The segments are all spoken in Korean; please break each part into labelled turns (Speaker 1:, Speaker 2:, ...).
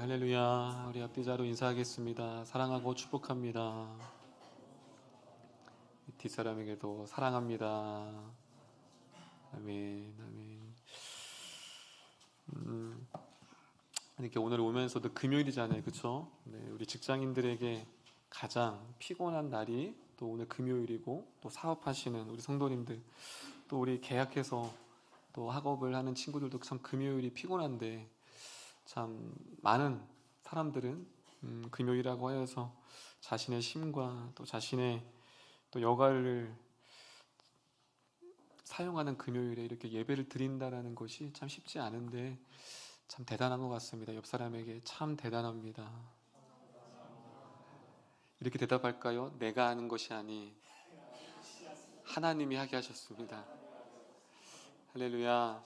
Speaker 1: 할렐루야. 우리 앞뒤자로 인사하겠습니다. 사랑하고 축복합니다. 뒷사람에게도 사랑합니다. 아멘, 아멘. 이렇게 오늘 오면서도 금요일이잖아요, 그렇죠? 네, 우리 직장인들에게 가장 피곤한 날이 또 오늘 금요일이고, 또 사업하시는 우리 성도님들, 또 우리 계약해서 또 학업을 하는 친구들도 참 금요일이 피곤한데, 참 많은 사람들은 금요일이라고 하여서 자신의 힘과 또 자신의 또 여가를 사용하는 금요일에 이렇게 예배를 드린다라는 것이 참 쉽지 않은데 참 대단한 것 같습니다. 옆 사람에게 참 대단합니다. 이렇게 대답할까요? 내가 하는 것이 아닌 하나님이 하게 하셨습니다. 할렐루야.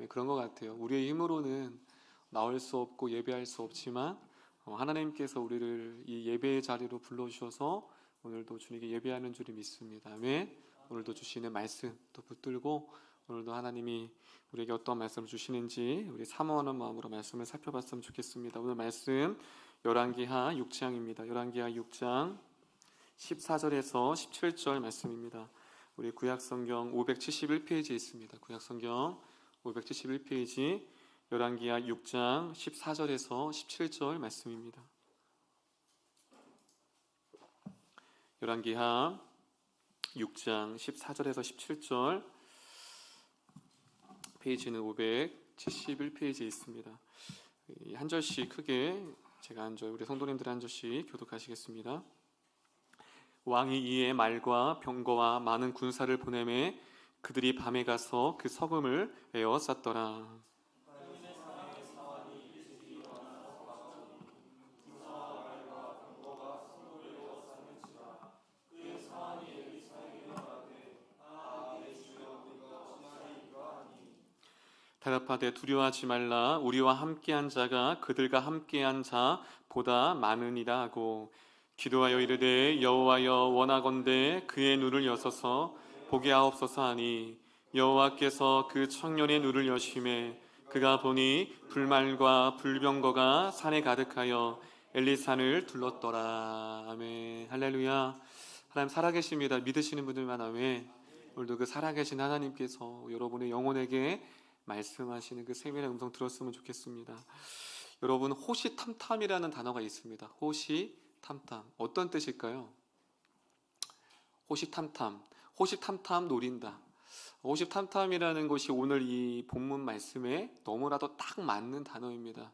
Speaker 1: 그런 것 같아요. 우리의 힘으로는 나올 수 없고 예배할 수 없지만 하나님께서 우리를 이 예배의 자리로 불러주셔서 오늘도 주님께 예배하는 줄을 믿습니다. 아멘. 오늘도 주시는 말씀 또 붙들고 오늘도 하나님이 우리에게 어떤 말씀을 주시는지 우리 사모하는 마음으로 말씀을 살펴봤으면 좋겠습니다. 오늘 말씀 열왕기하 6장입니다. 열왕기하 6장 14절에서 17절 말씀입니다. 우리 구약성경 571페이지에 있습니다. 구약성경 571페이지 열왕기하 6장 14절에서 17절 말씀입니다. 열왕기하 6장 14절에서 17절 페이지는 571페이지에 있습니다. 한 절씩 크게 제가 한 절, 우리 성도님들 한 절씩 교독하시겠습니다. 왕이 이에 말과 병거와 많은 군사를 보내매 그들이 밤에 가서 그 서금을 에워쌌더라. 대답하되 두려워하지 말라. 우리와 함께한 자가 그들과 함께한 자보다 많으니라 하고 기도하여 이르되 여호와여 원하건대 그의 눈을 여소서 보게 하옵소서 하니 여호와께서 그 청년의 눈을 여심해 그가 보니 불말과 불병거가 산에 가득하여 엘리산을 둘렀더라. 아멘. 할렐루야. 하나님 살아계십니다. 믿으시는 분들만 아멘. 오늘도 그 살아계신 하나님께서 여러분의 영혼에게 말씀하시는 그 세미의 음성 들었으면 좋겠습니다. 여러분, 호시탐탐이라는 단어가 있습니다. 호시탐탐. 어떤 뜻일까요? 호시탐탐. 호시탐탐 노린다. 호시탐탐이라는 것이 오늘 이 본문 말씀에 너무나도 딱 맞는 단어입니다.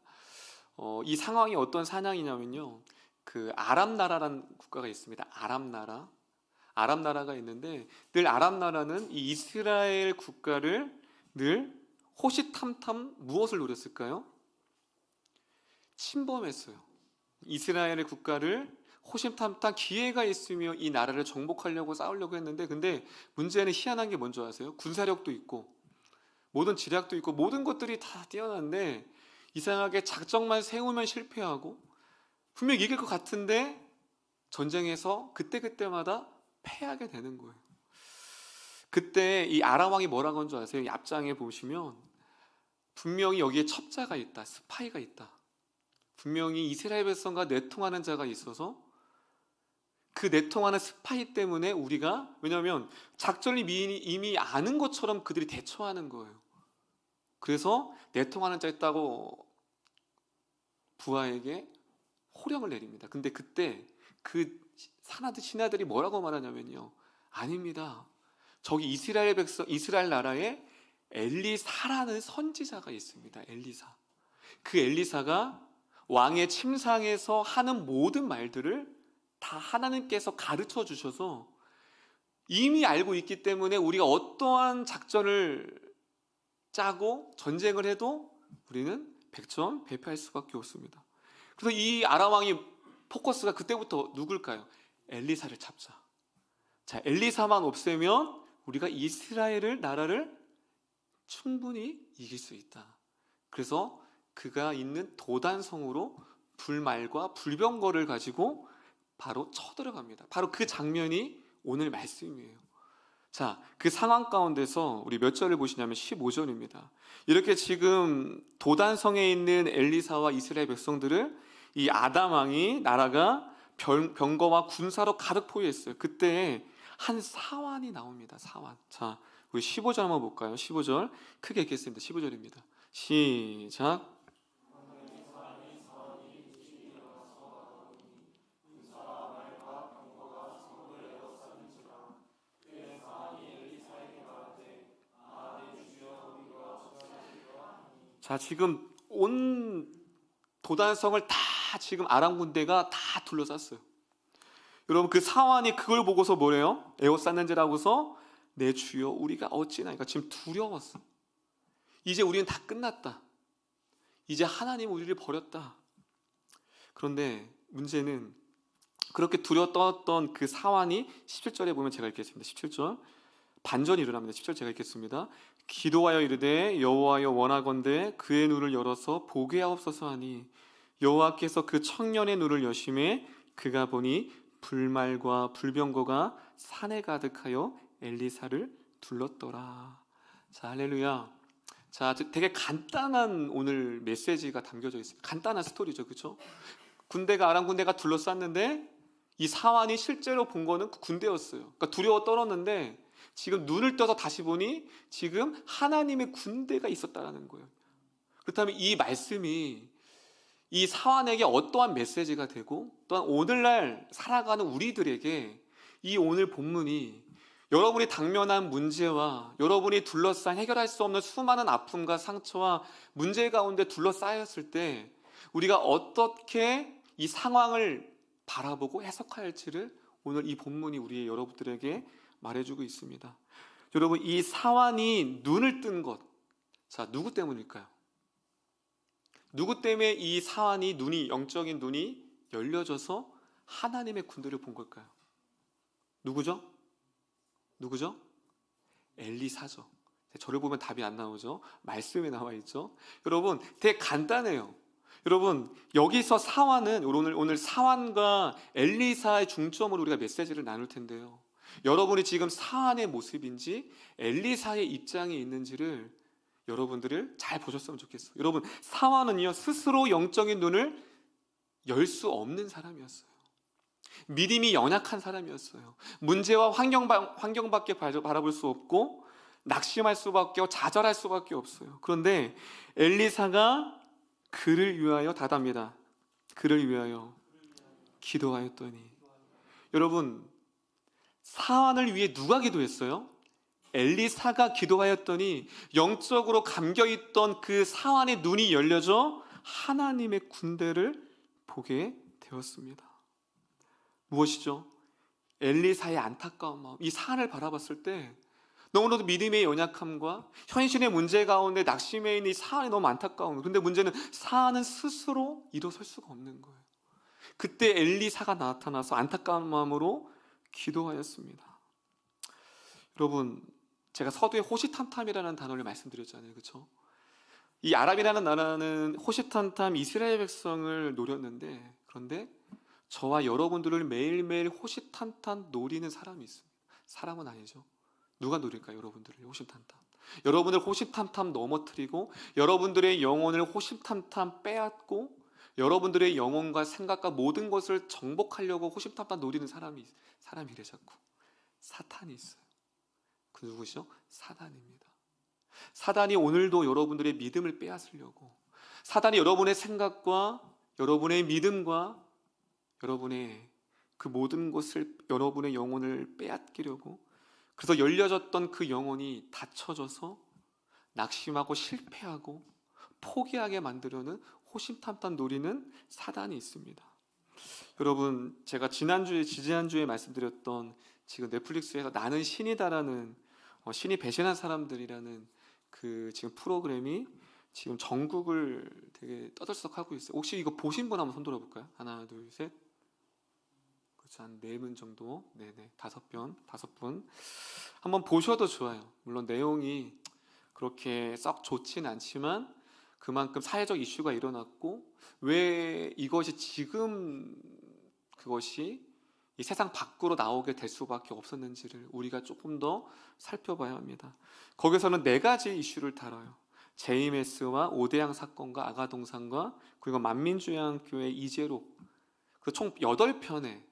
Speaker 1: 이 상황이 어떤 사냥이냐면요. 그 아랍나라라는 국가가 있습니다. 아랍나라. 아랍나라가 있는데 늘 아랍나라는 이 이스라엘 국가를 늘 호시탐탐 무엇을 노렸을까요? 침범했어요. 이스라엘의 국가를 호시탐탐 기회가 있으며 이 나라를 정복하려고 싸우려고 했는데 근데 문제는 희한한 게 뭔지 아세요? 군사력도 있고 모든 지략도 있고 모든 것들이 다 뛰어난데 이상하게 작정만 세우면 실패하고 분명 이길 것 같은데 전쟁에서 그때그때마다 패하게 되는 거예요. 그때 이 아람 왕이 뭐라고 한 줄 아세요? 이 앞장에 보시면 분명히 여기에 첩자가 있다, 스파이가 있다. 분명히 이스라엘 백성과 내통하는 자가 있어서 그 내통하는 스파이 때문에 우리가 왜냐하면 작전을 이미 아는 것처럼 그들이 대처하는 거예요. 그래서 내통하는 자 있다고 부하에게 호령을 내립니다. 근데 그때 그 신하들이 뭐라고 말하냐면요. 아닙니다. 저기 이스라엘 백성, 이스라엘 나라에 엘리사라는 선지자가 있습니다. 엘리사. 그 엘리사가 왕의 침상에서 하는 모든 말들을 다 하나님께서 가르쳐 주셔서 이미 알고 있기 때문에 우리가 어떠한 작전을 짜고 전쟁을 해도 우리는 백전백패할 수밖에 없습니다. 그래서 이 아람 왕이 포커스가 그때부터 누굴까요? 엘리사를 잡자. 자, 엘리사만 없애면 우리가 이스라엘을 나라를 충분히 이길 수 있다. 그래서 그가 있는 도단성으로 불말과 불병거를 가지고 바로 쳐들어갑니다. 바로 그 장면이 오늘 말씀이에요. 자, 그 상황 가운데서 우리 몇 절을 보시냐면 15절입니다. 이렇게 지금 도단성에 있는 엘리사와 이스라엘 백성들을 이 아담 왕이 나라가 병거와 군사로 가득 포위했어요. 그때 한 사환이 나옵니다. 사환. 자, 우리 15절 한번 볼까요? 15절 크게 읽겠습니다. 15절입니다. 시작. 자, 지금 온 도단성을 다 지금 아람 군대가 다 둘러쌌어요. 여러분, 그 사환이 그걸 보고서 뭐래요? 에워쌌는지라고서 내 주여 우리가 어찌나, 그러니까 지금 두려웠어. 이제 우리는 다 끝났다. 이제 하나님 우리를 버렸다. 그런데 문제는 그렇게 두려워 떨었던 그 사환이 17절에 보면 제가 읽겠습니다. 17절 반전이 일어납니다. 10절 제가 읽겠습니다. 기도하여 이르되 여호와여 원하건대 그의 눈을 열어서 보게 하옵소서 하니 여호와께서 그 청년의 눈을 여심해 그가 보니 불말과 불병거가 산에 가득하여 엘리사를 둘렀더라. 자, 할렐루야. 자, 되게 간단한 오늘 메시지가 담겨져 있습니다. 간단한 스토리죠, 그렇죠? 아람 군대가 둘러쌌는데 이 사환이 실제로 본 거는 그 군대였어요. 그러니까 두려워 떨었는데 지금 눈을 떠서 다시 보니 지금 하나님의 군대가 있었다라는 거예요. 그렇다면 이 말씀이 이 사환에게 어떠한 메시지가 되고 또한 오늘날 살아가는 우리들에게 이 오늘 본문이 여러분이 당면한 문제와 여러분이 둘러싼 해결할 수 없는 수많은 아픔과 상처와 문제 가운데 둘러싸였을 때 우리가 어떻게 이 상황을 바라보고 해석할지를 오늘 이 본문이 우리 여러분들에게 말해주고 있습니다. 여러분, 이 사환이 눈을 뜬 것, 자, 누구 때문일까요? 누구 때문에 이 사환이 영적인 눈이 열려져서 하나님의 군대를 본 걸까요? 누구죠? 엘리사죠. 저를 보면 답이 안 나오죠? 말씀에 나와 있죠? 여러분, 되게 간단해요. 여러분, 여기서 사환은 오늘 사환과 엘리사의 중점으로 우리가 메시지를 나눌 텐데요. 여러분이 지금 사환의 모습인지 엘리사의 입장에 있는지를 여러분들을 잘 보셨으면 좋겠어요. 여러분, 사환은요 스스로 영적인 눈을 열 수 없는 사람이었어요. 믿음이 연약한 사람이었어요. 문제와 환경밖에 바라볼 수 없고 낙심할 수밖에 좌절할 수밖에 없어요. 그런데 엘리사가 그를 위하여 답합니다. 그를 위하여 기도하였더니, 여러분, 사환을 위해 누가 기도했어요? 엘리사가 기도하였더니 영적으로 감겨있던 그 사환의 눈이 열려져 하나님의 군대를 보게 되었습니다. 무엇이죠? 엘리사의 안타까운 마음. 이 사안을 바라봤을 때 너무나도 믿음의 연약함과 현실의 문제 가운데 낙심해 있는 이 사안이 너무 안타까운 거예요. 그런데 문제는 사안은 스스로 일어설 수가 없는 거예요. 그때 엘리사가 나타나서 안타까운 마음으로 기도하였습니다. 여러분, 제가 서두에 호시탐탐이라는 단어를 말씀드렸잖아요, 그렇죠? 이 아랍이라는 나라는 호시탐탐 이스라엘 백성을 노렸는데, 그런데 저와 여러분들을 매일매일 호시탐탐 노리는 사람이 있습니다. 사람은 아니죠. 누가 노릴까요? 여러분들을 호시탐탐. 여러분을 호시탐탐 넘어뜨리고 여러분들의 영혼을 호시탐탐 빼앗고 여러분들의 영혼과 생각과 모든 것을 정복하려고 호시탐탐 노리는 사람이래 자꾸. 사탄이 있어요. 그 누구시죠? 사단입니다. 사단이 오늘도 여러분들의 믿음을 빼앗으려고, 사단이 여러분의 생각과 여러분의 믿음과 여러분의 그 모든 것을, 여러분의 영혼을 빼앗기려고, 그래서 열려졌던 그 영혼이 닫혀져서 낙심하고 실패하고 포기하게 만들려는 호심탐탐 노리는 사단이 있습니다. 여러분, 제가 지지난주에 말씀드렸던 지금 넷플릭스에서 나는 신이다라는 신이 배신한 사람들이라는 그 지금 프로그램이 지금 전국을 되게 떠들썩하고 있어요. 혹시 이거 보신 분 한번 손 들어볼까요? 하나, 둘, 셋. 그렇죠, 한 4분 정도. 네네, 5분. 한번 보셔도 좋아요. 물론 내용이 그렇게 썩 좋진 않지만 그만큼 사회적 이슈가 일어났고 왜 이것이 지금 그것이 이 세상 밖으로 나오게 될 수밖에 없었는지를 우리가 조금 더 살펴봐야 합니다. 거기서는 네 가지 이슈를 다뤄요. 제이메스와 오대양 사건과 아가동산과 그리고 만민주의학교회 이재록, 그 총 8편의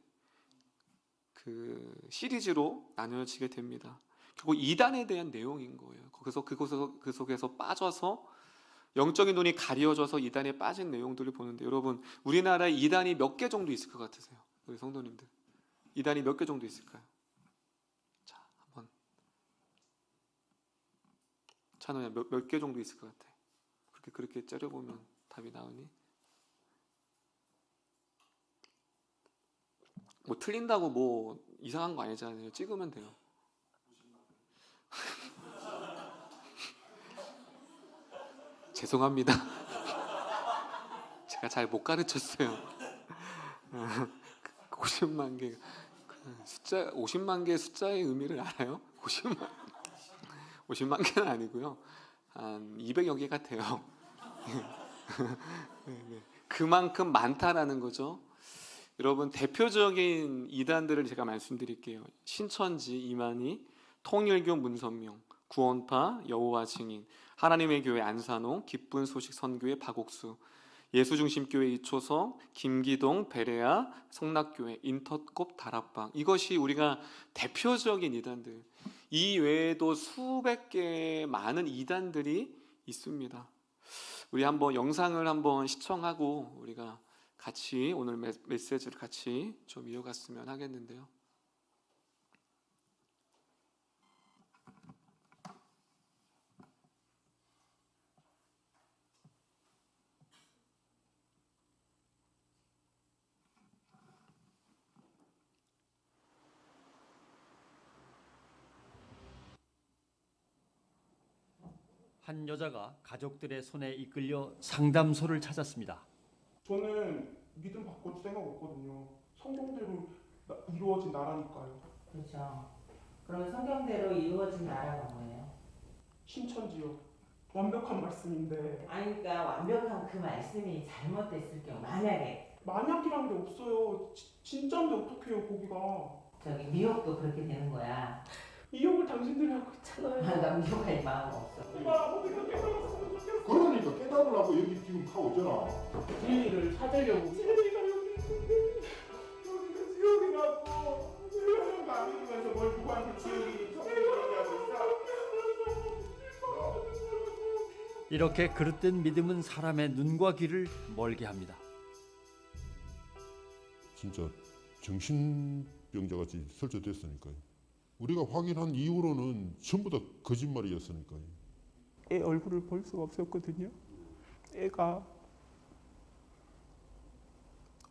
Speaker 1: 그 시리즈로 나뉘어지게 됩니다. 결국 이단에 대한 내용인 거예요. 거기서 그 속에서 빠져서 영적인 눈이 가려져서 이단에 빠진 내용들을 보는데, 여러분 우리나라에 이단이 몇 개 정도 있을 것 같으세요? 우리 성도님들 이단이 몇 개 정도 있을까요? 자, 한번 찬호야, 몇 개 정도 있을 것 같아? 그렇게 째려보면 답이 나오니? 뭐 틀린다고 뭐 이상한 거 아니잖아요. 찍으면 돼요. 죄송합니다. 제가 잘 못 가르쳤어요. 50만 개 숫자, 50만 개의 숫자의 의미를 알아요? 50만 개는 아니고요. 한 200여 개 같아요. 그만큼 많다라는 거죠. 여러분 대표적인 이단들을 제가 말씀드릴게요. 신천지 이만희, 통일교 문선명, 구원파 여호와 증인, 하나님의 교회 안산홍, 기쁜 소식 선교회 박옥수, 예수중심교회 이초성, 김기동, 베레아, 성락교회, 인터콥, 다락방. 이것이 우리가 대표적인 이단들. 이 외에도 수백 개의 많은 이단들이 있습니다. 우리 한번 영상을 한번 시청하고 우리가 같이 오늘 메시지를 같이 좀 이어갔으면 하겠는데요.
Speaker 2: 한 여자가 가족들의 손에 이끌려 상담소를 찾았습니다.
Speaker 3: 저는 믿음 바꿀 생각 없거든요. 성경대로 이루어진 나라니까요.
Speaker 4: 그렇죠. 그럼 성경대로 이루어진 나라가 뭐예요?
Speaker 3: 신천지요. 완벽한 말씀인데
Speaker 4: 아니 그러니까 완벽한 그 말씀이 잘못됐을 경우 만약에
Speaker 3: 만약이란 게 없어요. 진짜인데 어떡해요 거기가.
Speaker 4: 저기 미혹도 그렇게 되는 거야.
Speaker 3: 이욕을 당신들이 하고 있잖아요.
Speaker 4: 나 미혹할 마음 없어.
Speaker 3: 엄마 어디가 깨달았으면 좋겠어.
Speaker 5: 그러니까 깨달으려고 여기 지금 하고 있잖아.
Speaker 3: 진리를 찾으려고. 진리가 여기 있는데 여기가 지옥이라고. 지옥이 아니면서 뭘 누구한테 지옥이 정리하고 있어.
Speaker 2: 이렇게 그릇된 믿음은 사람의 눈과 귀를 멀게 합니다.
Speaker 5: 진짜 정신병자같이 설치됐으니까요. 우리가 확인한 이후로는 전부 다 거짓말이었으니까요.
Speaker 3: 애 얼굴을 볼 수가 없었거든요. 애가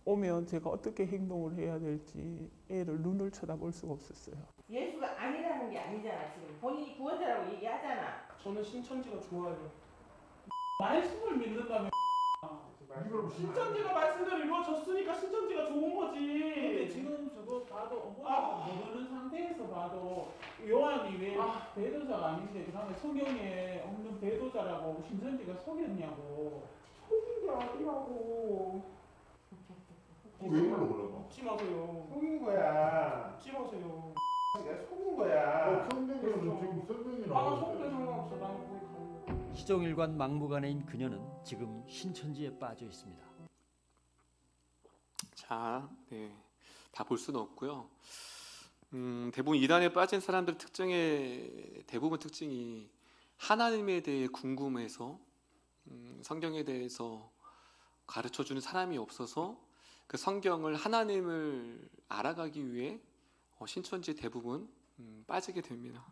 Speaker 3: 오면 제가 어떻게 행동을 해야 될지 애를 눈을 쳐다볼 수가 없었어요.
Speaker 4: 예수가 아니라는 게 아니잖아. 지금 본인이 구원자라고 얘기하잖아.
Speaker 3: 저는 신천지가 좋아요. 말씀을 믿는다면 신천지가 말씀대로 이루어졌으니까 신천지가 좋은 거지.
Speaker 6: 근데 지금 저거 봐도 모르는 상태에서 봐도 요한이 왜 배도자가 아닌데 그다음에 성경에 없는 배도자라고 신천지가 속였냐고.
Speaker 3: 속인 게 아니라고.
Speaker 5: 왜 이러려고 그러나?
Speaker 3: 웃지 마세요.
Speaker 6: 속인 거야.
Speaker 3: 웃지 마세요.
Speaker 6: 내가 속은 거야.
Speaker 5: 성경에는 지금 설명이
Speaker 3: 속는
Speaker 5: 나오는데.
Speaker 3: 상관없어. 난 거기 가요.
Speaker 2: 시종일관 막무가내인 그녀는 지금 신천지에 빠져 있습니다.
Speaker 1: 자, 네, 다 볼 수는 없고요. 대부분 이단에 빠진 사람들 대부분 특징이 하나님에 대해 궁금해서 성경에 대해서 가르쳐주는 사람이 없어서 그 성경을 하나님을 알아가기 위해 신천지 대부분 빠지게 됩니다.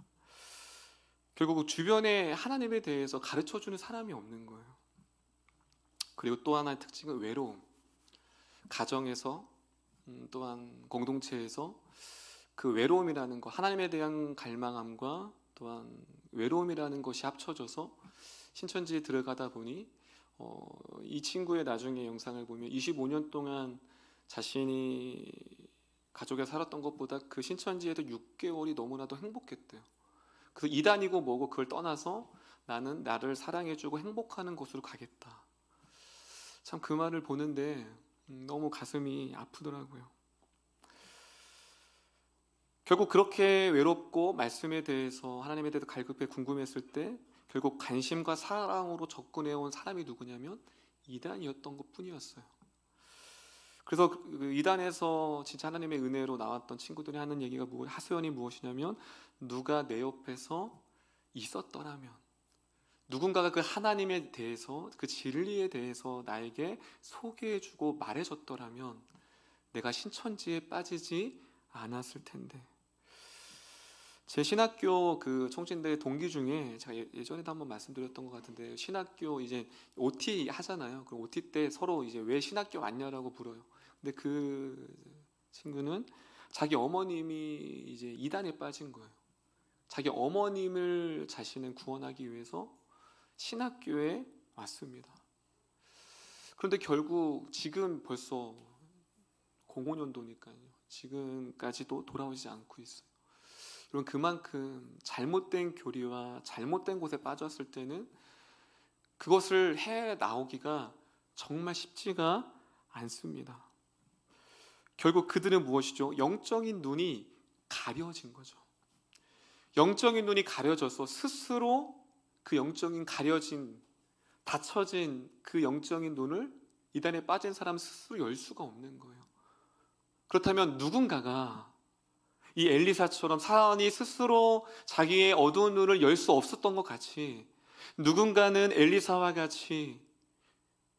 Speaker 1: 결국 주변에 하나님에 대해서 가르쳐주는 사람이 없는 거예요. 그리고 또 하나의 특징은 외로움. 가정에서 또한 공동체에서 그 외로움이라는 거, 하나님에 대한 갈망함과 또한 외로움이라는 것이 합쳐져서 신천지에 들어가다 보니 이 친구의 나중에 영상을 보면 25년 동안 자신이 가족에 살았던 것보다 그 신천지에도 6개월이 너무나도 행복했대요. 그래서 이단이고 뭐고 그걸 떠나서 나는 나를 사랑해주고 행복하는 곳으로 가겠다. 참 그 말을 보는데 너무 가슴이 아프더라고요. 결국 그렇게 외롭고 말씀에 대해서 하나님에 대해서 갈급해 궁금했을 때 결국 관심과 사랑으로 접근해온 사람이 누구냐면 이단이었던 것뿐이었어요. 그래서 그 이단에서 진짜 하나님의 은혜로 나왔던 친구들이 하는 얘기가 하소연이 무엇이냐면 누가 내 옆에서 있었더라면 누군가가 그 하나님에 대해서 그 진리에 대해서 나에게 소개해주고 말해줬더라면 내가 신천지에 빠지지 않았을 텐데. 제 신학교 그 총진대 동기 중에 제가 예전에도 한번 말씀드렸던 것 같은데 신학교 이제 OT 하잖아요. 그럼 OT 때 서로 이제 왜 신학교 왔냐라고 물어요. 근데 그 친구는 자기 어머님이 이제 이단에 빠진 거예요. 자기 어머님을 자신은 구원하기 위해서 신학교에 왔습니다. 그런데 결국 지금 벌써 05년도니까요. 지금까지도 돌아오지 않고 있어요. 여러분 그만큼 잘못된 교리와 잘못된 곳에 빠졌을 때는 그것을 해 나오기가 정말 쉽지가 않습니다. 결국 그들은 무엇이죠? 영적인 눈이 가려진 거죠. 영적인 눈이 가려져서 스스로 그 영적인 가려진 닫혀진 그 영적인 눈을 이단에 빠진 사람 스스로 열 수가 없는 거예요. 그렇다면 누군가가 이 엘리사처럼 사람이 스스로 자기의 어두운 눈을 열 수 없었던 것 같이 누군가는 엘리사와 같이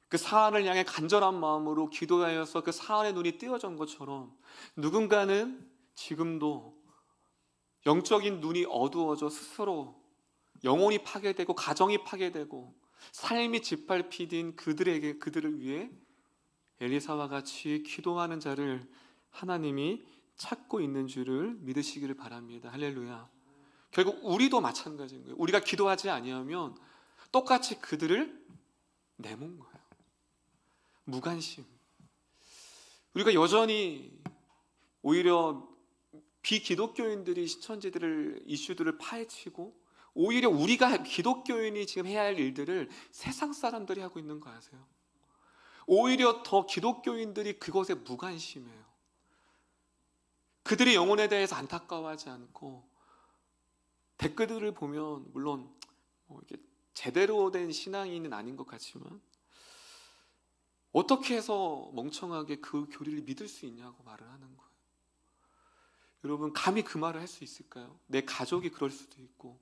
Speaker 1: 그 사안을 향해 간절한 마음으로 기도하여서 그 사안의 눈이 띄어진 것처럼 누군가는 지금도 영적인 눈이 어두워져 스스로 영혼이 파괴되고 가정이 파괴되고 삶이 짓밟히딘 그들을 위해 엘리사와 같이 기도하는 자를 하나님이 찾고 있는 줄을 믿으시기를 바랍니다. 할렐루야. 결국 우리도 마찬가지인 거예요. 우리가 기도하지 아니하면 똑같이 그들을 내몬 거예요. 무관심. 우리가 여전히 오히려 비기독교인들이 신천지들을 이슈들을 파헤치고 오히려 우리가 기독교인이 지금 해야 할 일들을 세상 사람들이 하고 있는 거 아세요? 오히려 더 기독교인들이 그것에 무관심해요. 그들의 영혼에 대해서 안타까워하지 않고 댓글들을 보면 물론 이렇게 제대로 된 신앙인은 아닌 것 같지만 어떻게 해서 멍청하게 그 교리를 믿을 수 있냐고 말을 하는 거예요. 여러분 감히 그 말을 할 수 있을까요? 내 가족이 그럴 수도 있고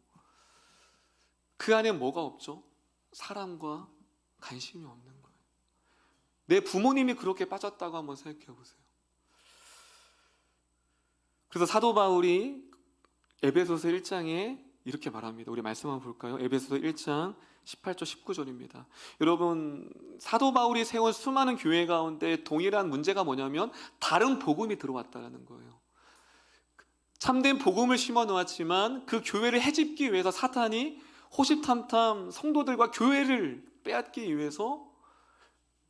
Speaker 1: 그 안에 뭐가 없죠? 사랑과 관심이 없는 거예요. 내 부모님이 그렇게 빠졌다고 한번 생각해 보세요. 그래서 사도 바울이 에베소서 1장에 이렇게 말합니다. 우리 말씀 한번 볼까요? 에베소서 1장 18절 19절입니다. 여러분 사도 바울이 세운 수많은 교회 가운데 동일한 문제가 뭐냐면 다른 복음이 들어왔다는 거예요. 참된 복음을 심어 놓았지만 그 교회를 해집기 위해서 사탄이 호시탐탐 성도들과 교회를 빼앗기 위해서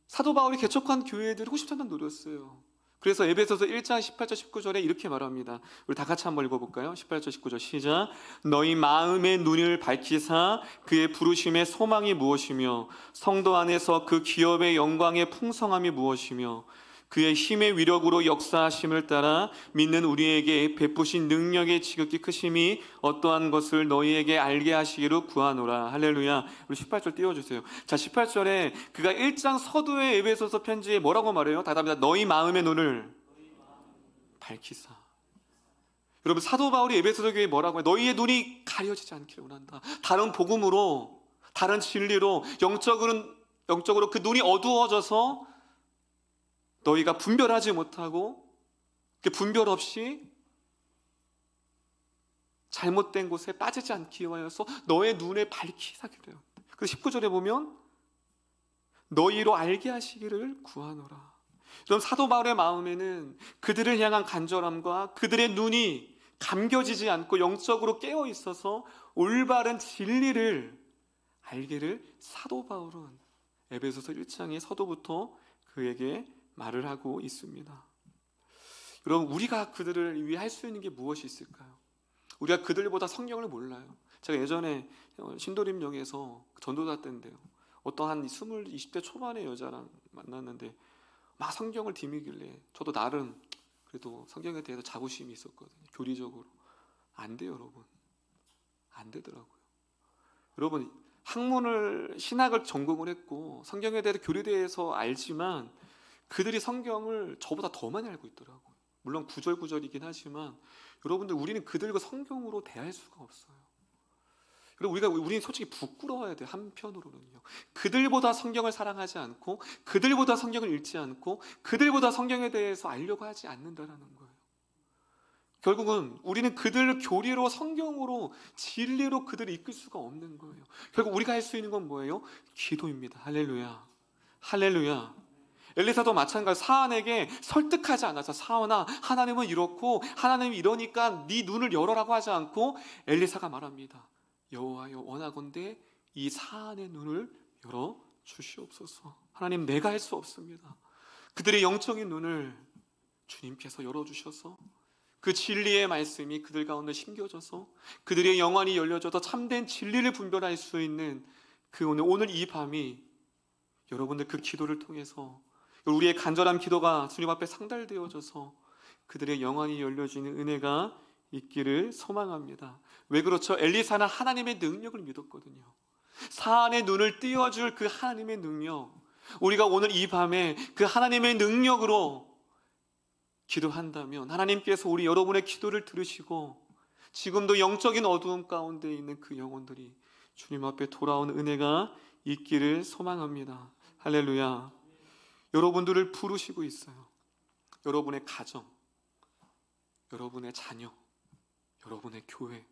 Speaker 1: 사도 바울이 개척한 교회들을 호시탐탐 노렸어요. 그래서 에베소서 1장 18절 19절에 이렇게 말합니다. 우리 다 같이 한번 읽어볼까요? 18절 19절 시작. 너희 마음의 눈을 밝히사 그의 부르심의 소망이 무엇이며 성도 안에서 그 기업의 영광의 풍성함이 무엇이며 그의 힘의 위력으로 역사하심을 따라 믿는 우리에게 베푸신 능력의 지극히 크심이 어떠한 것을 너희에게 알게 하시기로 구하노라. 할렐루야. 우리 18절 띄워주세요. 자, 18절에 그가 1장 서두의 에베소서 편지에 뭐라고 말해요? 답답합니다. 너희 마음의 눈을 밝히사. 여러분 사도 바울이 에베소서 교회에 뭐라고 해요? 너희의 눈이 가려지지 않기를 원한다. 다른 복음으로 다른 진리로 영적으로 그 눈이 어두워져서 너희가 분별하지 못하고 그 분별 없이 잘못된 곳에 빠지지 않기 위하여서 너의 눈에 밝히사 그래요. 그래서 19절에 보면 너희로 알게 하시기를 구하노라. 그럼 사도 바울의 마음에는 그들을 향한 간절함과 그들의 눈이 감겨지지 않고 영적으로 깨어 있어서 올바른 진리를 알기를 사도 바울은 에베소서 1장의 서두부터 그에게 말을 하고 있습니다. 여러분 우리가 그들을 위해 할 수 있는 게 무엇이 있을까요? 우리가 그들보다 성경을 몰라요. 제가 예전에 신도림역에서 전도사 때인데요. 어떤 한 20대 초반의 여자랑 만났는데 막 성경을 디미길래 저도 나름 그래도 성경에 대해서 자부심이 있었거든요. 교리적으로. 안 돼요, 여러분. 안 되더라고요. 여러분, 신학을 전공을 했고 성경에 대해서 교리에 대해서 알지만 그들이 성경을 저보다 더 많이 알고 있더라고요. 물론 구절구절이긴 하지만 여러분들, 우리는 그들과 성경으로 대할 수가 없어요. 여러분, 우리는 솔직히 부끄러워야 돼요. 한편으로는요. 그들보다 성경을 사랑하지 않고 그들보다 성경을 읽지 않고 그들보다 성경에 대해서 알려고 하지 않는다라는 거예요. 결국은 우리는 그들을 교리로, 성경으로, 진리로 그들을 이끌 수가 없는 거예요. 결국 우리가 할 수 있는 건 뭐예요? 기도입니다. 할렐루야. 할렐루야. 엘리사도 마찬가지. 사안에게 설득하지 않아서, 사안아, 하나님은 이렇고 하나님이 이러니까 네 눈을 열어라고 하지 않고 엘리사가 말합니다. 여호와여, 원하건대 이 사안의 눈을 열어 주시옵소서. 하나님, 내가 할 수 없습니다. 그들의 영적인 눈을 주님께서 열어주셔서 그 진리의 말씀이 그들 가운데 심겨져서 그들의 영안이 열려져서 참된 진리를 분별할 수 있는 그 오늘 이 밤이, 여러분들 그 기도를 통해서 우리의 간절한 기도가 주님 앞에 상달되어져서 그들의 영안이 열려지는 은혜가 있기를 소망합니다. 왜 그렇죠? 엘리사는 하나님의 능력을 믿었거든요. 사안의 눈을 띄워줄 그 하나님의 능력, 우리가 오늘 이 밤에 그 하나님의 능력으로 기도한다면 하나님께서 우리 여러분의 기도를 들으시고 지금도 영적인 어두움 가운데 있는 그 영혼들이 주님 앞에 돌아온 은혜가 있기를 소망합니다. 할렐루야. 여러분들을 부르시고 있어요. 여러분의 가정, 여러분의 자녀, 여러분의 교회,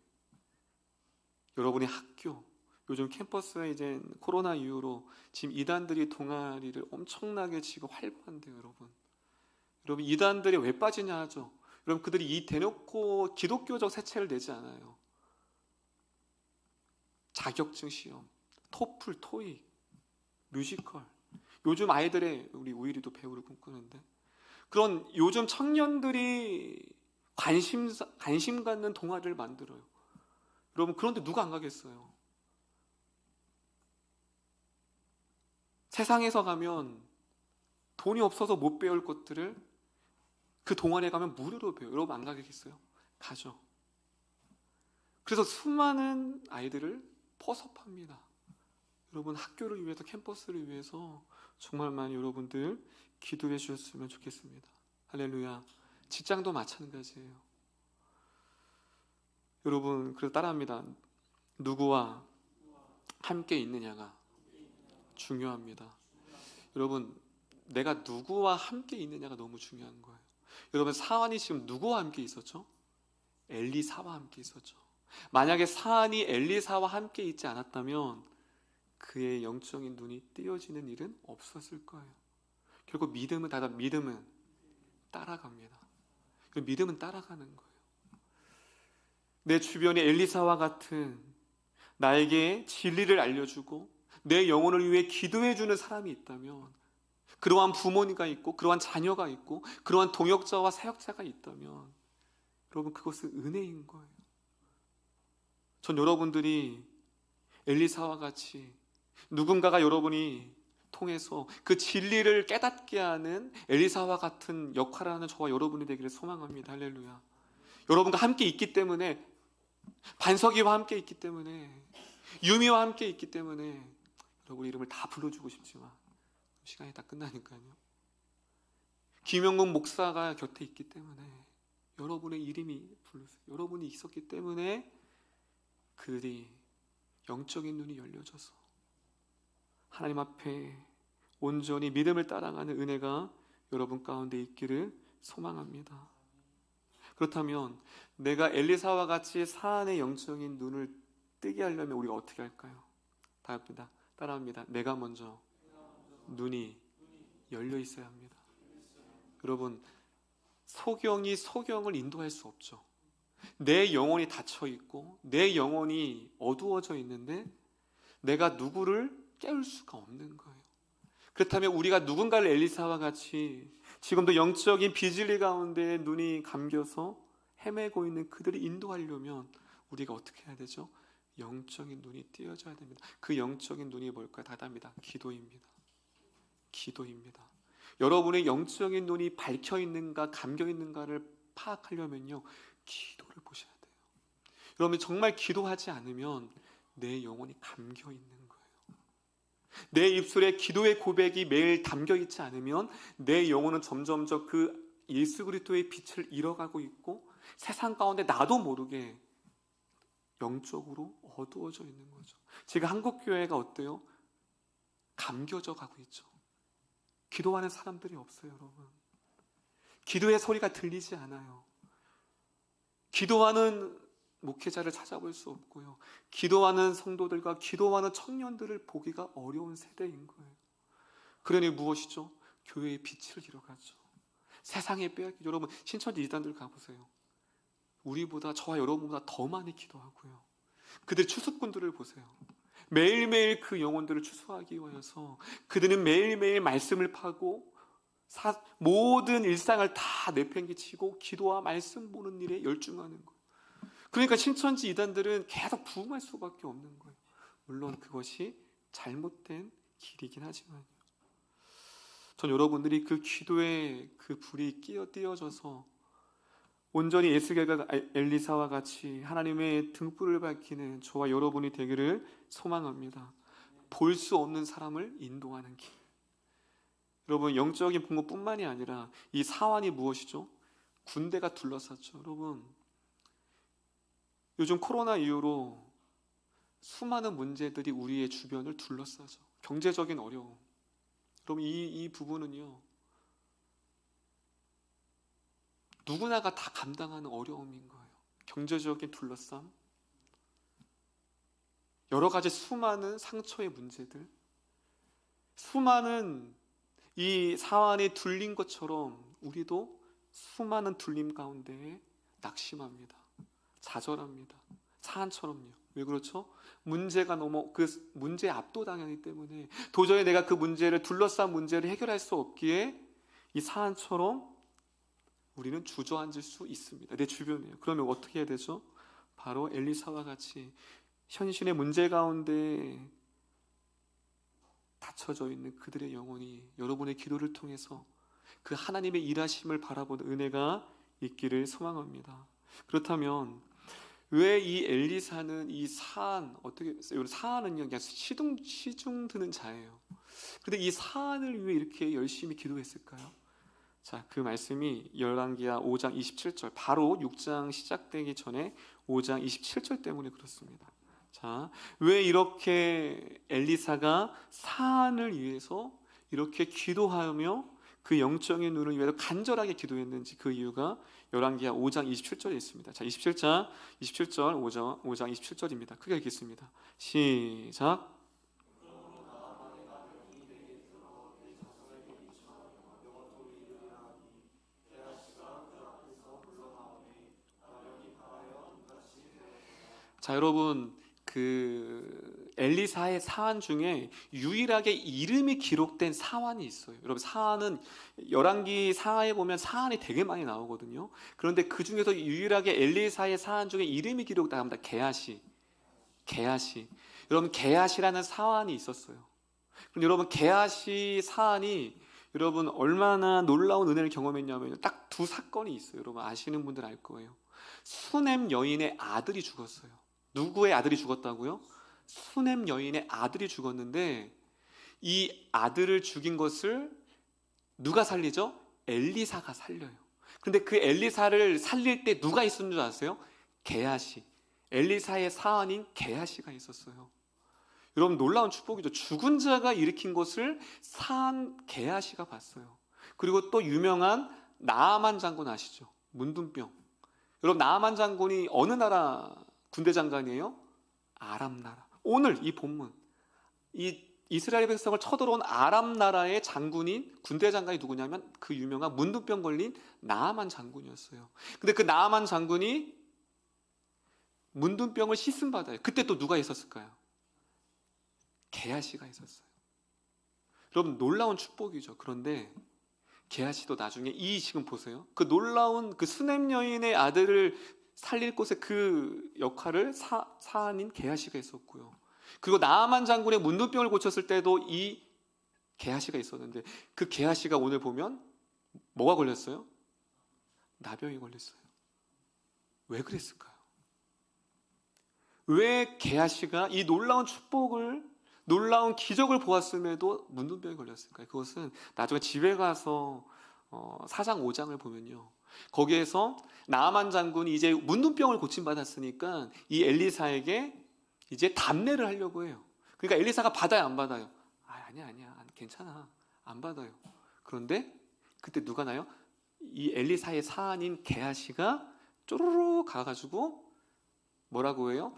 Speaker 1: 여러분의 학교. 요즘 캠퍼스에 이제 코로나 이후로 지금 이단들이 동아리를 엄청나게 지금 활발한데요, 여러분. 여러분, 이단들이 왜 빠지냐 하죠. 여러분, 그들이 이 대놓고 기독교적 세체를 내지 않아요. 자격증 시험, 토플, 토익, 뮤지컬. 요즘 아이들의, 우리 우일이도 배우를 꿈꾸는데, 그런 요즘 청년들이 관심 갖는 동아리를 만들어요. 여러분, 그런데 누가 안 가겠어요? 세상에서 가면 돈이 없어서 못 배울 것들을 그 동아리에 가면 무료로 배워요. 여러분, 안 가겠어요? 가죠. 그래서 수많은 아이들을 포섭합니다. 여러분, 학교를 위해서, 캠퍼스를 위해서 정말 많이 여러분들 기도해 주셨으면 좋겠습니다. 할렐루야. 직장도 마찬가지예요. 여러분, 그래서 따라합니다. 누구와 함께 있느냐가 중요합니다. 여러분, 내가 누구와 함께 있느냐가 너무 중요한 거예요. 여러분, 사안이 지금 누구와 함께 있었죠? 엘리사와 함께 있었죠. 만약에 사안이 엘리사와 함께 있지 않았다면 그의 영적인 눈이 띄어지는 일은 없었을 거예요. 결국 믿음은 따라갑니다. 믿음은 따라가는 거예요. 내 주변에 엘리사와 같은 나에게 진리를 알려주고 내 영혼을 위해 기도해주는 사람이 있다면, 그러한 부모님가 있고 그러한 자녀가 있고 그러한 동역자와 사역자가 있다면 여러분, 그것은 은혜인 거예요. 전 여러분들이 엘리사와 같이 누군가가 여러분이 통해서 그 진리를 깨닫게 하는 엘리사와 같은 역할을 하는 저와 여러분이 되기를 소망합니다. 할렐루야. 여러분과 함께 있기 때문에, 반석이와 함께 있기 때문에, 유미와 함께 있기 때문에 여러분 이름을 다 불러주고 싶지만 시간이 다 끝나니까요. 김영국 목사가 곁에 있기 때문에, 여러분의 이름이 불렀어요. 여러분이 있었기 때문에 그들이 영적인 눈이 열려져서 하나님 앞에 온전히 믿음을 따라가는 은혜가 여러분 가운데 있기를 소망합니다. 그렇다면 내가 엘리사와 같이 사안의 영적인 눈을 뜨게 하려면 우리가 어떻게 할까요? 따라합니다. 내가 먼저 눈이 열려 있어야 합니다. 여러분, 소경이 소경을 인도할 수 없죠. 내 영혼이 닫혀 있고 내 영혼이 어두워져 있는데 내가 누구를 깨울 수가 없는 거예요. 그렇다면 우리가 누군가를 엘리사와 같이 지금도 영적인 비진리 가운데 눈이 감겨서 헤매고 있는 그들을 인도하려면 우리가 어떻게 해야 되죠? 영적인 눈이 띄어져야 됩니다. 그 영적인 눈이 뭘까요? 답답니다. 기도입니다. 기도입니다. 여러분의 영적인 눈이 밝혀 있는가 감겨 있는가를 파악하려면요, 기도를 보셔야 돼요. 여러분 정말 기도하지 않으면 내 영혼이 감겨 있는 거예요. 내 입술에 기도의 고백이 매일 담겨 있지 않으면 내 영혼은 점점점 그 예수 그리스도의 빛을 잃어가고 있고 세상 가운데 나도 모르게 영적으로 어두워져 있는 거죠. 지금 한국 교회가 어때요? 감겨져 가고 있죠. 기도하는 사람들이 없어요, 여러분. 기도의 소리가 들리지 않아요. 기도하는 목회자를 찾아볼 수 없고요. 기도하는 성도들과 기도하는 청년들을 보기가 어려운 세대인 거예요. 그러니 무엇이죠? 교회의 빛을 잃어가죠. 세상에 빼앗기. 여러분 신천지 이단들 가보세요. 우리보다, 저와 여러분보다 더 많이 기도하고요. 그들 추수꾼들을 보세요. 매일매일 그 영혼들을 추수하기 위해서 그들은 매일매일 말씀을 파고 모든 일상을 다 내팽개치고 기도와 말씀 보는 일에 열중하는 거예요. 그러니까 신천지 이단들은 계속 부흥할 수밖에 없는 거예요. 물론 그것이 잘못된 길이긴 하지만 전 여러분들이 그 기도의 그 불이 띄어져서 온전히 에스겔과 엘리사와 같이 하나님의 등불을 밝히는 저와 여러분이 되기를 소망합니다. 볼 수 없는 사람을 인도하는 길. 여러분 영적인 부모뿐만이 아니라 이 사환이 무엇이죠? 군대가 둘러쌌죠. 여러분 요즘 코로나 이후로 수많은 문제들이 우리의 주변을 둘러싸죠. 경제적인 어려움. 여러분 이 부분은요, 누구나가 다 감당하는 어려움인 거예요. 경제적인 둘러쌈, 여러 가지 수많은 상처의 문제들, 수많은 이 사환에 둘린 것처럼 우리도 수많은 둘림 가운데 낙심합니다. 좌절합니다. 사안처럼요. 왜 그렇죠? 문제가 너무 그 문제에 압도당하기 때문에 도저히 내가 그 문제를 둘러싼 문제를 해결할 수 없기에 이 사안처럼 우리는 주저앉을 수 있습니다. 내 주변에요. 그러면 어떻게 해야 되죠? 바로 엘리사와 같이 현실의 문제 가운데 닫혀져 있는 그들의 영혼이 여러분의 기도를 통해서 그 하나님의 일하심을 바라보는 은혜가 있기를 소망합니다. 그렇다면 왜 이 엘리사는 이 사안, 어떻게 사안은요 그냥 시중 드는 자예요. 근데 이 사안을 위해 이렇게 열심히 기도했을까요? 자, 그 말씀이 열왕기하 5장 27절, 바로 6장 시작되기 전에 5장 27절 때문에 그렇습니다. 자, 왜 이렇게 엘리사가 사안을 위해서 이렇게 기도하며 그 영적인 눈을 위해서 간절하게 기도했는지 그 이유가 열왕기하 5장 27절에 있습니다. 자, 27절 5장 27절입니다. 크게 읽겠습니다. 시작. 자, 여러분 그 엘리사의 사안 중에 유일하게 이름이 기록된 사안이 있어요. 여러분 사안은 열왕기 사하에 보면 사안이 되게 많이 나오거든요. 그런데 그 중에서 유일하게 엘리사의 사안 중에 이름이 기록됩니다. 게하시. 여러분 게하시라는 사안이 있었어요. 그럼 여러분 게하시 사안이 여러분 얼마나 놀라운 은혜를 경험했냐면 딱 두 사건이 있어요. 여러분 아시는 분들 알 거예요. 수넴 여인의 아들이 죽었어요. 누구의 아들이 죽었다고요? 수넴 여인의 아들이 죽었는데 이 아들을 죽인 것을 누가 살리죠? 엘리사가 살려요. 근데 그 엘리사를 살릴 때 누가 있었는 줄 아세요? 게하시. 엘리사의 사안인 게하시가 있었어요. 여러분 놀라운 축복이죠. 죽은 자가 일으킨 것을 사안 게하시가 봤어요. 그리고 또 유명한 나아만 장군 아시죠? 문둥병. 여러분 나아만 장군이 어느 나라 군대 장관이에요? 아람 나라. 오늘 이 본문, 이 이스라엘 백성을 쳐들어온 아람 나라의 장군인 군대 장관이 누구냐면 그 유명한 문둥병 걸린 나아만 장군이었어요. 근데 그 나아만 장군이 문둥병을 씻음 받아요. 그때 또 누가 있었을까요? 게하시가 있었어요. 여러분 놀라운 축복이죠. 그런데 게하시도 나중에 이 지금 보세요. 그 놀라운 그 수넴 여인의 아들을 살릴 곳에 그 역할을 사안인 게하시가 했었고요. 그리고 나아만 장군의 문둥병을 고쳤을 때도 이 게하시가 있었는데 그 게하시가 오늘 보면 뭐가 걸렸어요? 나병이 걸렸어요. 왜 그랬을까요? 왜 게하시가 이 놀라운 축복을, 놀라운 기적을 보았음에도 문둥병이 걸렸을까요? 그것은 나중에 집에 가서 4장 5장을 보면요, 거기에서 나아만 장군이 이제 문둥병을 고침받았으니까 이 엘리사에게 이제 담례를 하려고 해요. 그러니까 엘리사가 받아요, 안 받아요? 아니야 괜찮아, 안 받아요. 그런데 그때 누가 나요? 이 엘리사의 사안인 게하시가 쪼르르 가가지고 뭐라고 해요?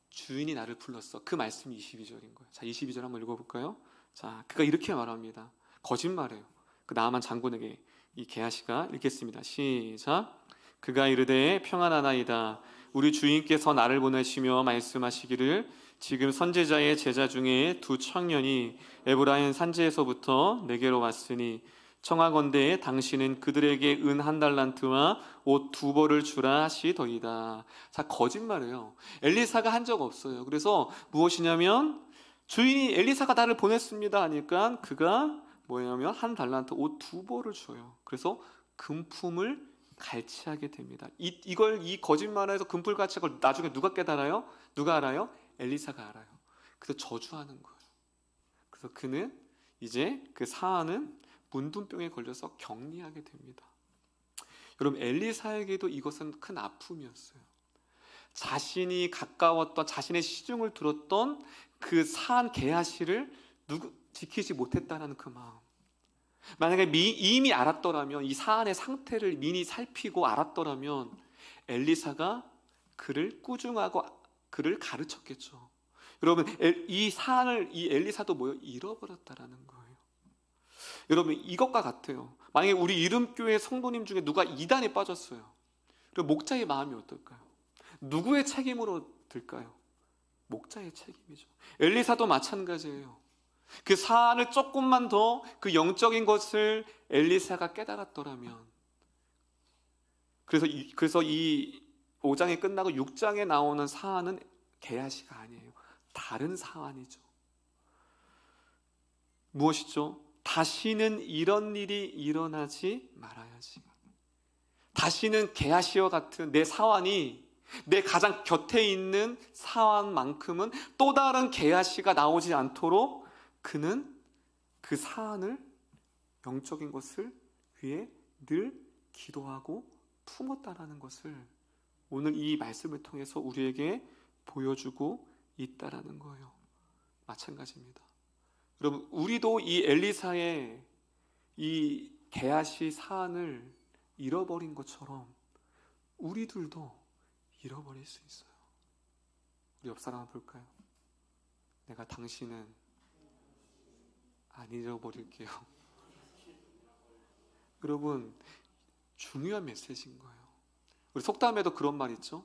Speaker 1: 주인이 나를 불렀어. 그 말씀이 22절인 거예요. 자, 22절 한번 읽어볼까요? 자, 그가 이렇게 말합니다. 거짓말해요. 그 나아만 장군에게 이 게하시가 읽겠습니다. 시작. 그가 이르되 평안하나이다. 우리 주인께서 나를 보내시며 말씀하시기를 지금 선지자의 제자 중에 두 청년이 에브라임 산지에서부터 내게로 왔으니 청하건대 당신은 그들에게 은 1달란트와 옷 2벌을 주라 하시더이다. 자, 거짓말이에요. 엘리사가 한 적 없어요. 그래서 무엇이냐면 주인이 엘리사가 나를 보냈습니다 하니까 그가 뭐냐면 1달란트 옷 2벌을 줘요. 그래서 금품을 갈취하게 됩니다. 이 거짓말을 해서 금품을 갈취한 걸 나중에 누가 깨달아요? 누가 알아요? 엘리사가 알아요. 그래서 저주하는 거예요. 그래서 그는 이제 그 사안은 문둥병에 걸려서 격리하게 됩니다. 여러분, 엘리사에게도 이것은 큰 아픔이었어요. 자신이 가까웠던, 자신의 시중을 들었던 그 사안 게하시를 지키지 못했다는 그 마음. 만약에 이미 알았더라면, 이 사안의 상태를 미리 살피고 알았더라면 엘리사가 그를 꾸중하고 그를 가르쳤겠죠. 여러분, 이 사안을 이 엘리사도 잃어버렸다라는 거예요. 여러분, 이것과 같아요. 만약에 우리 이름교회 성도님 중에 누가 이단에 빠졌어요. 그럼 목자의 마음이 어떨까요? 누구의 책임으로 들까요? 목자의 책임이죠. 엘리사도 마찬가지예요. 그 사안을 조금만 더 그 영적인 것을 엘리사가 깨달았더라면, 그래서 이 5장이 끝나고 6장에 나오는 사안은 게하시가 아니에요. 다른 사안이죠. 무엇이죠? 다시는 이런 일이 일어나지 말아야지. 다시는 게하시와 같은 내 사안이, 내 가장 곁에 있는 사안만큼은 또 다른 게하시가 나오지 않도록 그는 그 사안을, 영적인 것을 위해 늘 기도하고 품었다라는 것을 오늘 이 말씀을 통해서 우리에게 보여주고 있다라는 거예요. 마찬가지입니다. 여러분, 우리도 이 엘리사의 이 게하시 사안을 잃어버린 것처럼 우리들도 잃어버릴 수 있어요. 우리 옆 사람 한번 볼까요? 내가 당신은 안 잃어버릴게요. 여러분, 중요한 메시지인 거예요. 우리 속담에도 그런 말 있죠?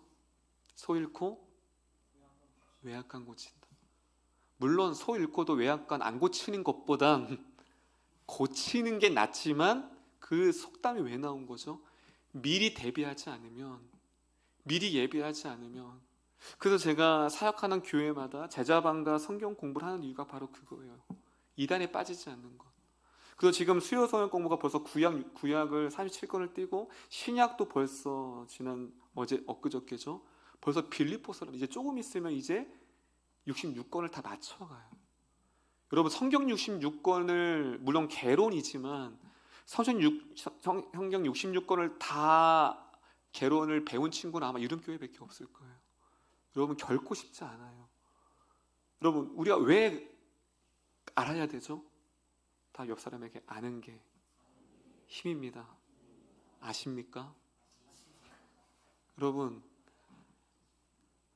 Speaker 1: 소 잃고 외양간 고친다. 물론 소 잃고도 외양간 안 고치는 것보단 고치는 게 낫지만 그 속담이 왜 나온 거죠? 미리 대비하지 않으면, 미리 예비하지 않으면. 그래서 제가 사역하는 교회마다 제자반과 성경 공부를 하는 이유가 바로 그거예요. 이단에 빠지지 않는 것. 그래서 지금 수요 성경 공부가 벌써 구약을 37권을 띄고 신약도 벌써 엊그저께죠. 벌써 빌립보서를 이제 조금 있으면 이제 66권을 다 맞춰가요. 여러분, 성경 66권을 물론 개론이지만 성경 66권을 다 개론을 배운 친구는 아마 이름교회밖에 없을 거예요. 여러분, 결코 쉽지 않아요. 여러분, 우리가 왜 알아야 되죠? 다 옆 사람에게 아는 게 힘입니다. 아십니까? 여러분,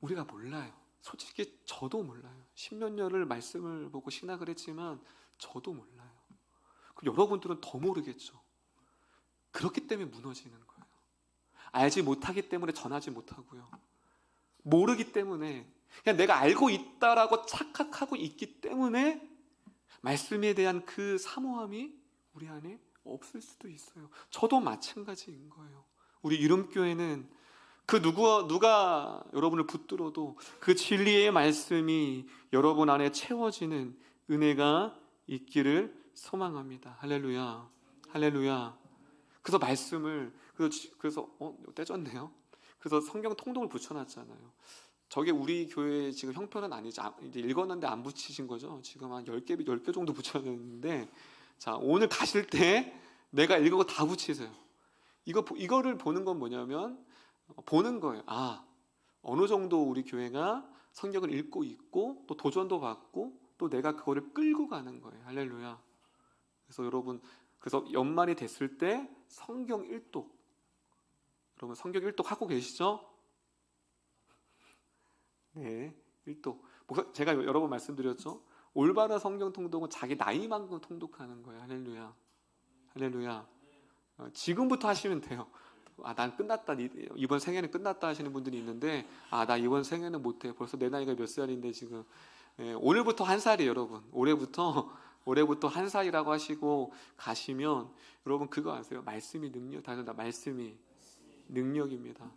Speaker 1: 우리가 몰라요. 솔직히 저도 몰라요. 10몇 년을 말씀을 보고 신학을 했지만 저도 몰라요. 그럼 여러분들은 더 모르겠죠. 그렇기 때문에 무너지는 거예요. 알지 못하기 때문에 전하지 못하고요. 모르기 때문에, 그냥 내가 알고 있다라고 착각하고 있기 때문에 말씀에 대한 그 사모함이 우리 안에 없을 수도 있어요. 저도 마찬가지인 거예요. 우리 이름교회는 그 누가 여러분을 붙들어도 그 진리의 말씀이 여러분 안에 채워지는 은혜가 있기를 소망합니다. 할렐루야. 할렐루야. 그래서 말씀을 그래서 떼졌네요. 그래서 성경 통독을 붙여놨잖아요. 저게 우리 교회 지금 형편은 아니죠. 이제 읽었는데 안 붙이신 거죠. 지금 한 10개 정도 붙여놨는데, 자, 오늘 가실 때 내가 읽은 거 다 붙이세요. 이거를 보는 건 뭐냐면, 보는 거예요. 아, 어느 정도 우리 교회가 성경을 읽고 있고, 또 도전도 받고, 또 내가 그거를 끌고 가는 거예요. 할렐루야. 그래서 여러분, 그래서 연말이 됐을 때 성경 1독. 여러분, 성경 1독 하고 계시죠? 네, 1독. 제가 여러 번 말씀드렸죠? 올바른 성경 통독은 자기 나이만큼 통독하는 거예요. 할렐루야. 할렐루야. 지금부터 하시면 돼요. 아, 난 끝났다. 이번 생애는 끝났다 하시는 분들이 있는데, 아, 나 이번 생애는 못해. 벌써 내 나이가 몇 살인데 지금. 오늘부터 한 살이에요, 여러분. 올해부터 한 살이라고 하시고 가시면, 여러분 그거 아세요? 말씀이 능력, 말씀이 능력입니다.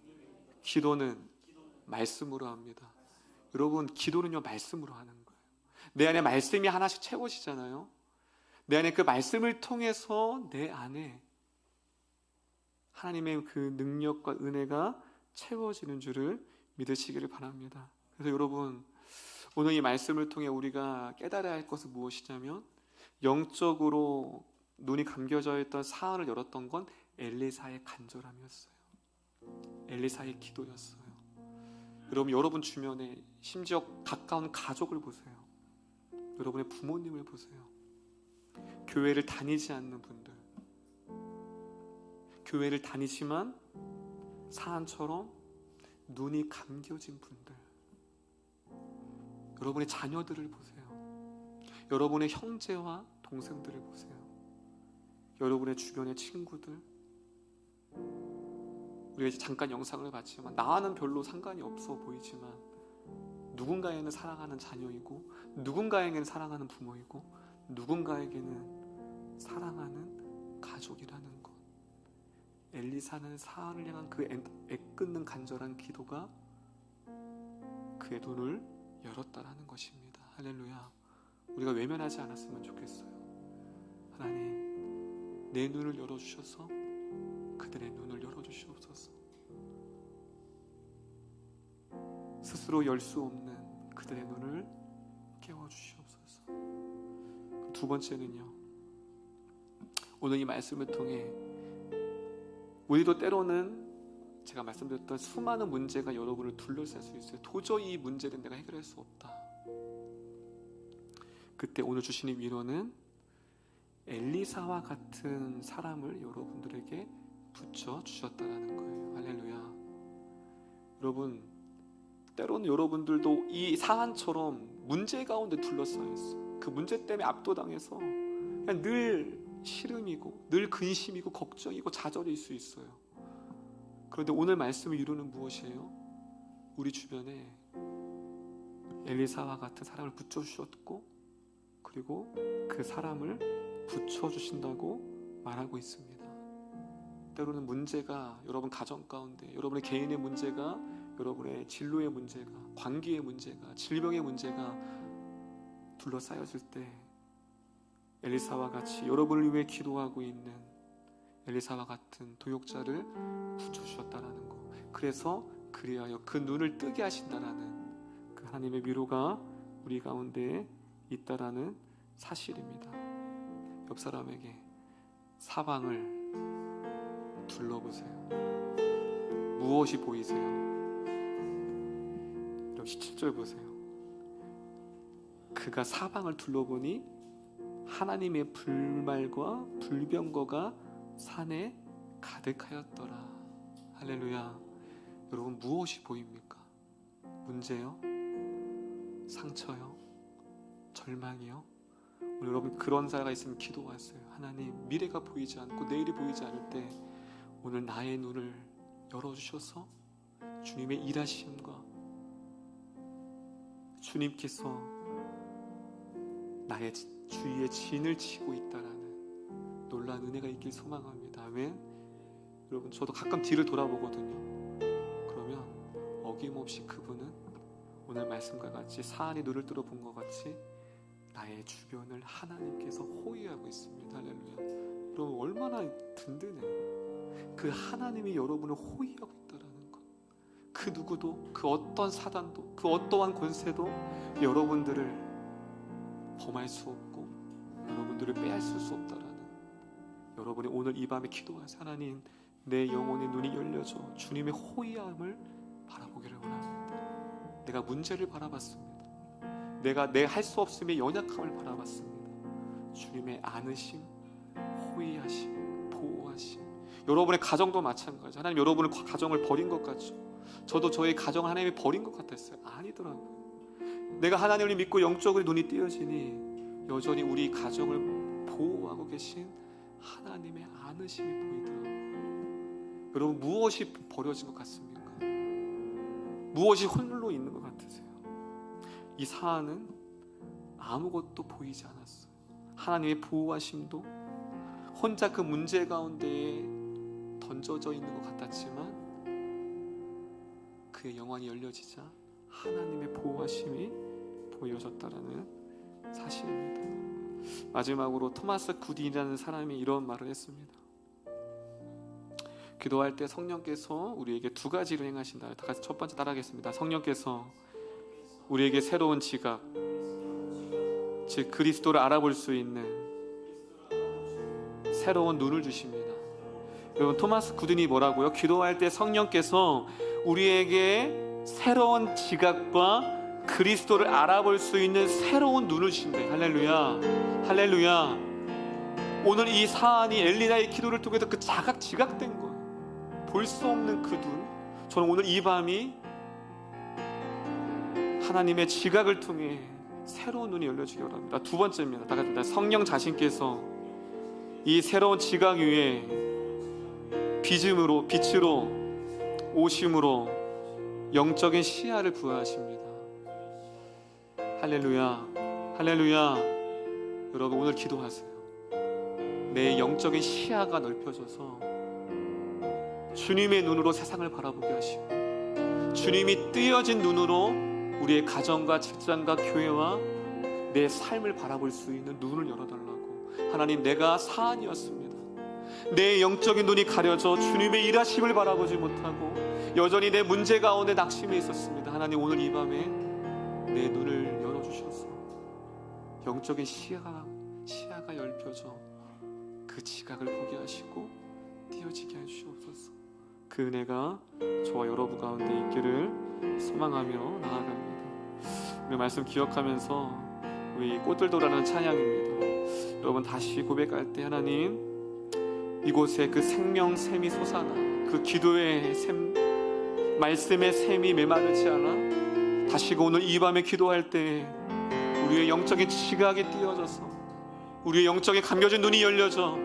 Speaker 1: 기도는 말씀으로 합니다. 여러분, 기도는요, 말씀으로 하는 거예요. 내 안에 말씀이 하나씩 채워지잖아요. 내 안에 그 말씀을 통해서 내 안에 하나님의 그 능력과 은혜가 채워지는 줄을 믿으시기를 바랍니다. 그래서 여러분, 오늘 이 말씀을 통해 우리가 깨달아야 할 것은 무엇이냐면, 영적으로 눈이 감겨져 있던 사안을 열었던 건 엘리사의 간절함이었어요. 엘리사의 기도였어요. 여러분 주변에 심지어 가까운 가족을 보세요. 여러분의 부모님을 보세요. 교회를 다니지 않는 분들, 교회를 다니지만 사안처럼 눈이 감겨진 분들, 여러분의 자녀들을 보세요. 여러분의 형제와 동생들을 보세요. 여러분의 주변의 친구들. 우리가 이제 잠깐 영상을 봤지만 나와는 별로 상관이 없어 보이지만 누군가에게는 사랑하는 자녀이고, 누군가에게는 사랑하는 부모이고, 누군가에게는 사랑하는 가족이라는 것. 엘리사는 사안을 향한 그 애끓는 간절한 기도가 그의 눈을 열었다라는 것입니다. 할렐루야. 우리가 외면하지 않았으면 좋겠어요. 하나님, 내 눈을 열어주셔서 그들의 눈을 열어주시옵소서. 스스로 열 수 없는 그들의 눈을 깨워주시옵소서. 두 번째는요, 오늘 이 말씀을 통해 우리도 때로는 제가 말씀드렸던 수많은 문제가 여러분을 둘러쌀 수 있어요. 도저히 이 문제는 내가 해결할 수 없다. 그때 오늘 주시는 위로는 엘리사와 같은 사람을 여러분들에게 붙여주셨다는 거예요. 할렐루야. 여러분, 때로는 여러분들도 이 사안처럼 문제 가운데 둘러싸여 있어요. 그 문제 때문에 압도당해서 그냥 늘 시름이고, 늘 근심이고, 걱정이고, 좌절일 수 있어요. 그런데 오늘 말씀을 이루는 무엇이에요? 우리 주변에 엘리사와 같은 사람을 붙여주셨고, 그리고 그 사람을 붙여주신다고 말하고 있습니다. 때로는 문제가 여러분 가정 가운데, 여러분의 개인의 문제가, 여러분의 진로의 문제가, 관계의 문제가, 질병의 문제가 둘러싸여질 때 엘리사와 같이 여러분을 위해 기도하고 있는 엘리사와 같은 도역자를 붙여주셨다라는 거. 그래서 그리하여 그 눈을 뜨게 하신다라는 그 하나님의 위로가 우리 가운데 있다라는 사실입니다. 옆 사람에게 사방을 둘러보세요. 무엇이 보이세요? 여러분 17절 보세요. 그가 사방을 둘러보니 하나님의 불말과 불병거가 산에 가득하였더라. 할렐루야. 여러분 무엇이 보입니까? 문제요? 상처요? 절망이요? 오늘 여러분 그런 자가 있으면 기도하세요. 하나님, 미래가 보이지 않고 내일이 보이지 않을 때 오늘 나의 눈을 열어주셔서 주님의 일하심과 주님께서 나의 주위에 진을 치고 있다라는 놀라운 은혜가 있길 소망합니다. 아멘. 여러분 저도 가끔 뒤를 돌아보거든요. 그러면 어김없이 그분은 오늘 말씀과 같이 사안이 눈을 뚫어본 것 같이 나의 주변을 하나님께서 호위하고 있습니다. 할렐루야. 여러분 얼마나 든든해요. 그 하나님이 여러분을 호위하고 있다라는 것. 그 누구도, 그 어떤 사단도, 그 어떠한 권세도 여러분들을 범할 수 없고 여러분들을 빼앗을 수 없다라는, 여러분이 오늘 이 밤에 기도하세요. 하나님, 내 영혼의 눈이 열려져 주님의 호위함을 바라보기를 원합니다. 내가 문제를 바라봤습니다. 내가 내 할 수 없음의 연약함을 바라봤습니다. 주님의 안으심, 호위하심, 보호하심. 여러분의 가정도 마찬가지. 하나님 여러분의 가정을 버린 것 같죠? 저도 저희 가정 하나님이 버린 것 같았어요. 아니더라고요. 내가 하나님을 믿고 영적으로 눈이 띄어지니 여전히 우리 가정을 보호하고 계신 하나님의 안으심이 보이더라고요. 여러분 무엇이 버려진 것 같습니까? 무엇이 홀로 있는 것 같으세요? 이 사안은 아무것도 보이지 않았어요. 하나님의 보호하심도 혼자 그 문제 가운데에 던져져 있는 것 같았지만 그의 영혼이 열려지자 하나님의 보호하심이 보여졌다라는 사실입니다. 마지막으로 토마스 굿이라는 사람이 이런 말을 했습니다. 기도할 때 성령께서 우리에게 두 가지를 행하신다. 다 같이 첫 번째 따라하겠습니다. 성령께서 우리에게 새로운 지각, 즉 그리스도를 알아볼 수 있는 새로운 눈을 주십니다. 여러분 토마스 굿이 뭐라고요? 기도할 때 성령께서 우리에게 새로운 지각과 그리스도를 알아볼 수 있는 새로운 눈을 주신대. 할렐루야, 할렐루야. 오늘 이 사안이 엘리나의 기도를 통해서 그 지각된 거예요. 볼 수 없는 그 눈. 저는 오늘 이 밤이 하나님의 지각을 통해 새로운 눈이 열려지기 바랍니다. 두 번째입니다. 다 같이 성령 자신께서 이 새로운 지각 위에 빛으로 오심으로 영적인 시야를 부여하십니다. 할렐루야, 할렐루야. 여러분 오늘 기도하세요. 내 영적인 시야가 넓혀져서 주님의 눈으로 세상을 바라보게 하시고 주님이 띄어진 눈으로 우리의 가정과 직장과 교회와 내 삶을 바라볼 수 있는 눈을 열어달라고. 하나님, 내가 사안이었습니다. 내 영적인 눈이 가려져 주님의 일하심을 바라보지 못하고 여전히 내 문제 가운데 낙심해 있었습니다. 하나님, 오늘 이 밤에 내 눈을 열어주셔서 영적인 시야가 열펴져 그 지각을 보게 하시고 띄어지게 해주시옵소서. 그 은혜가 저와 여러분 가운데 있기를 소망하며 나아갑니다. 우리 말씀 기억하면서 우리 꽃들도라는 찬양입니다. 여러분 다시 고백할 때 하나님, 이곳에 그 생명 샘이 솟아나 그 기도의 샘, 말씀의 샘이 메마르지 않아 다시 오늘 이 밤에 기도할 때 우리의 영적인 지각이 띄어져서 우리의 영적인 감겨진 눈이 열려져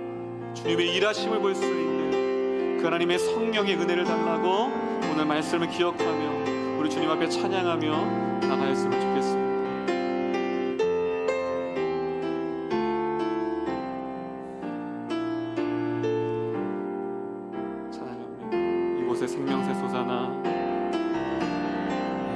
Speaker 1: 주님의 일하심을 볼 수 있는 그 하나님의 성령의 은혜를 달라고 오늘 말씀을 기억하며 우리 주님 앞에 찬양하며 나가였으면 좋겠습니다. 찬양합니다. 이곳에 생명새 솟아나